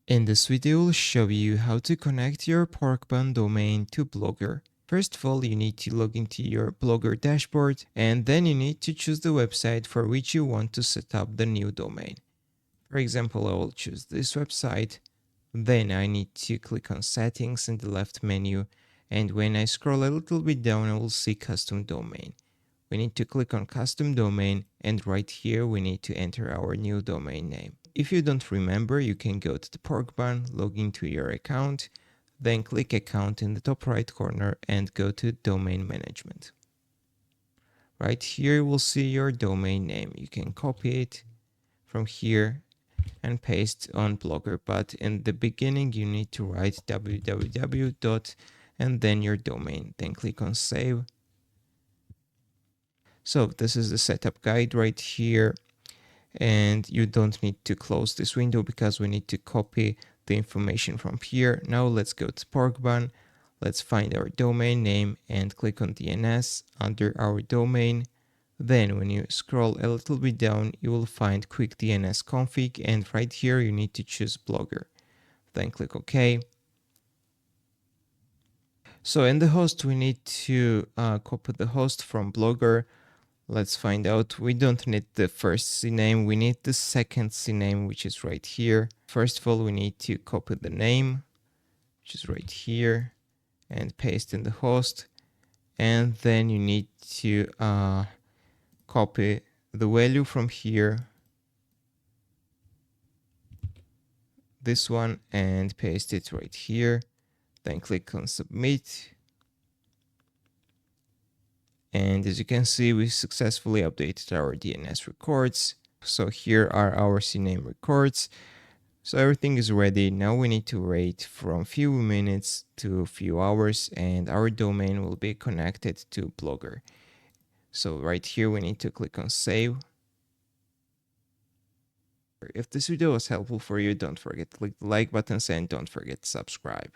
In this video, I'll show you how to connect your Porkbun domain to Blogger. First of all, you need to log into your Blogger dashboard, and then you need to choose the website for which you want to set up the new domain. For example, I will choose this website. Then I need to click on Settings in the left menu, and when I scroll a little bit down, I will see Custom Domain. We need to click on Custom Domain, and right here we need to enter our new domain name. If you don't remember, you can go to the Porkbun, log into your account, then click Account in the top right corner and go to Domain Management. Right here you will see your domain name. You can copy it from here and paste on Blogger, but in the beginning you need to write www. And then your domain. Then click on Save. So this is the setup guide right here, and you don't need to close this window because we need to copy the information from here. Now let's go to Porkbun. Let's find our domain name and click on DNS under our domain. Then when you scroll a little bit down, you will find quick DNS config, and right here you need to choose Blogger. Then click OK. So in the host, we need to copy the host from Blogger. Let's find out. We don't need the first CNAME, we need the second CNAME, which is right here. First of all, we need to copy the name, which is right here, and paste in the host. And then you need to copy the value from here, this one, and paste it right here. Then click on Submit. And as you can see, we successfully updated our DNS records. So here are our CNAME records. So everything is ready. Now we need to wait from few minutes to few hours, and our domain will be connected to Blogger. So right here we need to click on Save. If this video was helpful for you, don't forget to click the like button and don't forget to subscribe.